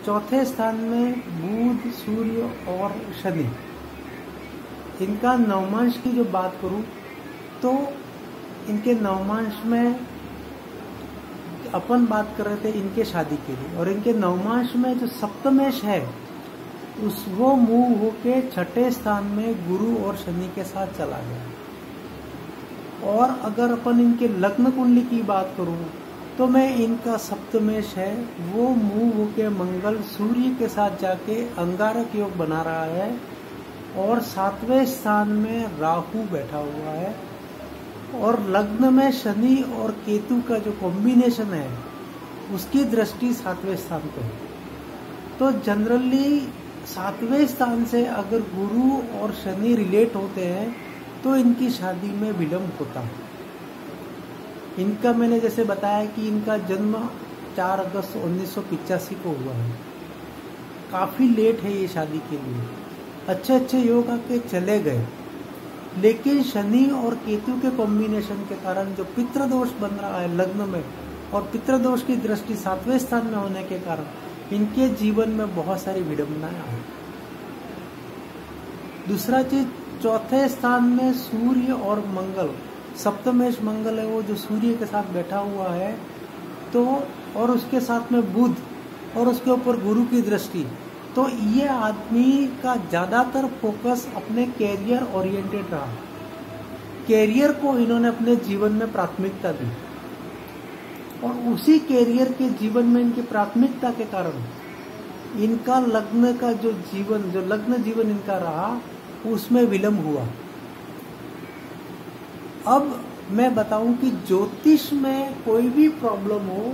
चौथे स्थान में बुध, सूर्य और शनि। इनका नवमांश की जो बात करूं तो इनके नवमांश में अपन बात कर रहे थे इनके शादी के लिए, और इनके नवमांश में जो सप्तमेश है वो मूव होके छठे स्थान में गुरु और शनि के साथ चला गया। और अगर अपन इनके लग्न कुंडली की बात करूं तो मैं इनका सप्तमेश है वो मूव होके मंगल सूर्य के साथ जाके अंगारक योग बना रहा है, और सातवें स्थान में राहु बैठा हुआ है, और लग्न में शनि और केतु का जो कॉम्बिनेशन है उसकी दृष्टि सातवें स्थान पे है। तो जनरली सातवें स्थान से अगर गुरु और शनि रिलेट होते हैं तो इनकी शादी में विलंब होता है। इनका मैंने जैसे बताया कि इनका जन्म 4 अगस्त 1985 को हुआ है। काफी लेट है ये शादी के लिए। अच्छे अच्छे योग आके चले गए, लेकिन शनि और केतु के कॉम्बिनेशन के कारण जो पितृदोष बन रहा है लग्न में, और पितृदोष की दृष्टि सातवें स्थान में होने के कारण इनके जीवन में बहुत सारी विडंबनाएं आई। दूसरा चीज, चौथे स्थान में सूर्य और मंगल, सप्तमेश मंगल है वो जो सूर्य के साथ बैठा हुआ है, तो और उसके साथ में बुध और उसके ऊपर गुरु की दृष्टि, तो ये आदमी का ज्यादातर फोकस अपने कैरियर ओरिएंटेड रहा। कैरियर को इन्होंने अपने जीवन में प्राथमिकता दी, और उसी कैरियर के जीवन में इनकी प्राथमिकता के कारण इनका लग्न का जो लग्न जीवन इनका रहा उसमें विलंब हुआ। अब मैं बताऊं कि ज्योतिष में कोई भी प्रॉब्लम हो,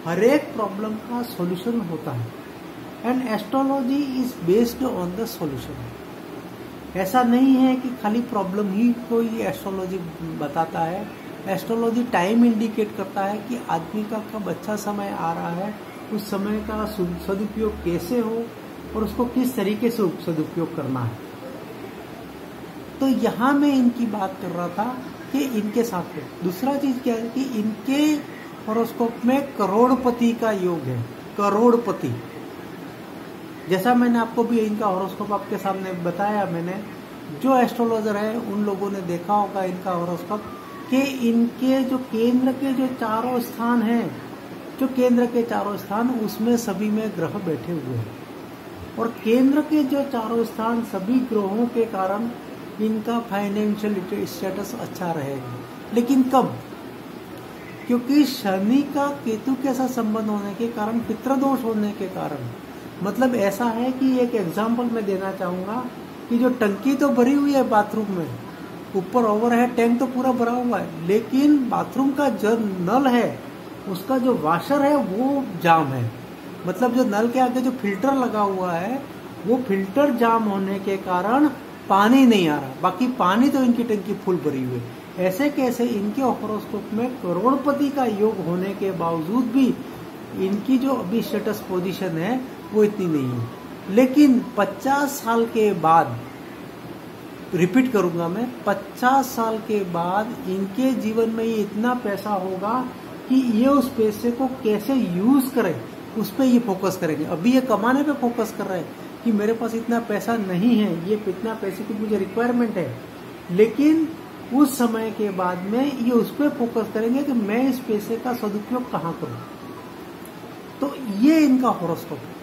हर एक प्रॉब्लम का सॉल्यूशन होता है, and astrology is based on the solution. ऐसा नहीं है कि खाली प्रॉब्लम ही कोई एस्ट्रोलॉजी बताता है। एस्ट्रोलॉजी टाइम इंडिकेट करता है कि आदमी का कब अच्छा समय आ रहा है, उस समय का सदुपयोग कैसे हो और उसको किस तरीके से सदुपयोग करना है। तो यहाँ मैं इनकी बात कर रहा था कि इनके साथ में दूसरा चीज क्या है कि इनके हॉरोस्कोप में करोड़पति का योग है। करोड़पति, जैसा मैंने आपको भी इनका हॉरोस्कोप आपके सामने बताया, मैंने जो एस्ट्रोलॉजर है उन लोगों ने देखा होगा इनका हॉरोस्कोप कि इनके जो केंद्र के जो चारों स्थान हैं, जो केंद्र के चारों स्थान उसमें सभी में ग्रह बैठे हुए हैं, और केंद्र के जो चारों स्थान सभी ग्रहों के कारण इनका फाइनेंशियल स्टेटस अच्छा रहेगा। लेकिन कब? क्योंकि शनि का केतु के साथ संबंध होने के कारण, पितृदोष होने के कारण, मतलब ऐसा है कि एक एग्जाम्पल मैं देना चाहूंगा कि जो टंकी तो भरी हुई है बाथरूम में, ऊपर ओवर है टैंक तो पूरा भरा हुआ है, लेकिन बाथरूम का जो नल है उसका जो वाशर है वो जाम है। मतलब जो नल के आगे जो फिल्टर लगा हुआ है वो फिल्टर जाम होने के कारण पानी नहीं आ रहा, बाकी पानी तो इनकी टंकी फुल भरी हुई है। ऐसे कैसे इनके हॉरोस्कोप में करोड़पति का योग होने के बावजूद भी इनकी जो अभी स्टेटस पोजीशन है वो इतनी नहीं है। लेकिन 50 साल के बाद, रिपीट करूंगा मैं, 50 साल के बाद इनके जीवन में ये इतना पैसा होगा कि ये उस पैसे को कैसे यूज करें उस पर ये फोकस करेंगे। अभी ये कमाने पे फोकस कर रहे हैं कि मेरे पास इतना पैसा नहीं है, ये इतना पैसे की मुझे रिक्वायरमेंट है, लेकिन उस समय के बाद में ये उस पर फोकस करेंगे कि मैं इस पैसे का सदुपयोग कहाँ करूं। तो ये इनका हॉरोस्कोप है।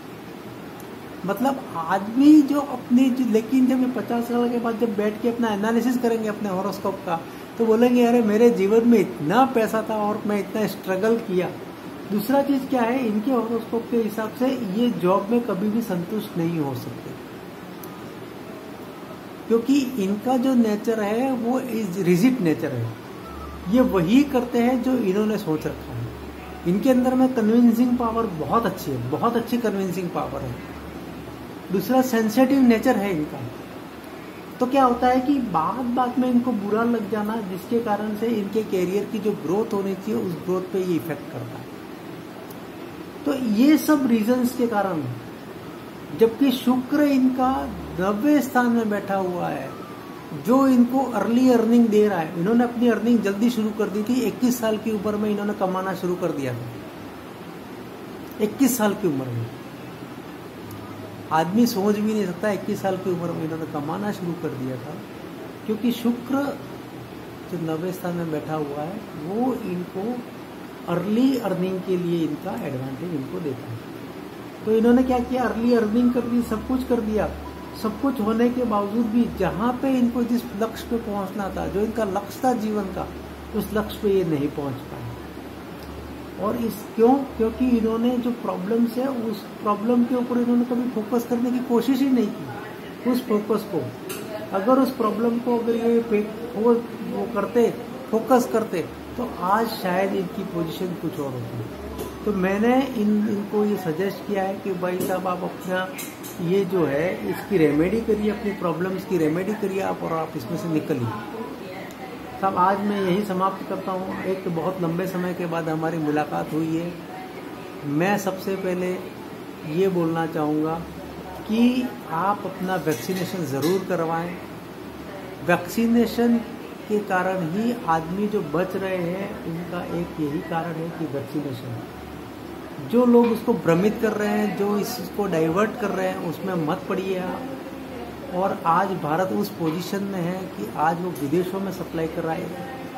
मतलब आदमी जो अपनी लेकिन जब ये 50 साल के बाद जब बैठ के अपना एनालिसिस करेंगे अपने हॉरोस्कोप का, तो बोलेंगे अरे मेरे जीवन में इतना पैसा था और मैं इतना स्ट्रगल किया। दूसरा चीज क्या है, इनके हॉरोस्कोप के हिसाब से ये जॉब में कभी भी संतुष्ट नहीं हो सकते, क्योंकि इनका जो नेचर है वो इज रिजिड नेचर है। ये वही करते हैं जो इन्होंने सोच रखा है। इनके अंदर में कन्विंसिंग पावर बहुत अच्छी है, बहुत अच्छी कन्विंसिंग पावर है। दूसरा सेंसिटिव नेचर है इनका। तो क्या होता है कि बात में इनको बुरा लग जाना, जिसके कारण से इनके कैरियर की जो ग्रोथ होनी चाहिए उस ग्रोथ पे ये इफेक्ट करता है। तो ये सब रीजंस के कारण, जबकि शुक्र इनका 90वें स्थान में बैठा हुआ है जो इनको अर्ली अर्निंग दे रहा है। इन्होंने अपनी अर्निंग जल्दी शुरू कर दी थी, 21 साल की उम्र में इन्होंने कमाना शुरू कर दिया था, 21 साल की उम्र में। आदमी सोच भी नहीं सकता 21 साल की उम्र में इन्होंने कमाना शुरू कर दिया था, क्योंकि शुक्र जो 90 स्थान में बैठा हुआ है वो इनको अर्ली अर्निंग के लिए इनका एडवांटेज इनको देता है। तो इन्होंने क्या किया, अर्ली अर्निंग कर दी, सब कुछ कर दिया। सब कुछ होने के बावजूद भी जहाँ पे इनको जिस लक्ष्य पे पहुँचना था, जो इनका लक्ष्य था जीवन का, उस लक्ष्य पे ये नहीं पहुँच पाए। और क्योंकि इन्होंने जो प्रॉब्लम्स है उस प्रॉब्लम के ऊपर इन्होंने कभी फोकस करने की कोशिश ही नहीं की। उस फोकस को अगर उस प्रॉब्लम को अगर ये वो करते, फोकस करते, तो आज शायद इनकी पोजीशन कुछ और होती। तो मैंने इनको ये सजेस्ट किया है कि भाई साहब आप अपना ये जो है इसकी रेमेडी करिए, अपनी प्रॉब्लम्स की रेमेडी करिए आप, और आप इसमें से निकलिए। साहब आज मैं यही समाप्त करता हूँ। एक तो बहुत लंबे समय के बाद हमारी मुलाकात हुई है। मैं सबसे पहले ये बोलना चाहूँगा कि आप अपना वैक्सीनेशन ज़रूर करवाएं। वैक्सीनेशन के कारण ही आदमी जो बच रहे हैं उनका एक यही कारण है कि वैक्सीनेशन। जो लोग उसको भ्रमित कर रहे हैं, जो इसको डाइवर्ट कर रहे हैं, उसमें मत पड़िए आप। और आज भारत उस पोजीशन में है कि आज वो विदेशों में सप्लाई कर रहा है।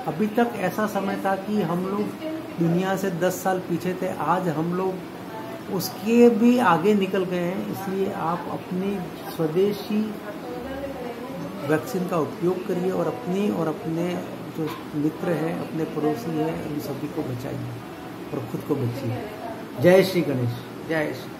अभी तक ऐसा समय था कि हम लोग दुनिया से 10 साल पीछे थे, आज हम लोग उसके भी आगे निकल गए हैं। इसलिए आप अपनी स्वदेशी वैक्सीन का उपयोग करिए और अपने जो मित्र हैं, अपने पड़ोसी हैं, उन सभी को बचाइए और खुद को बचिए। जय श्री गणेश, जय श्री।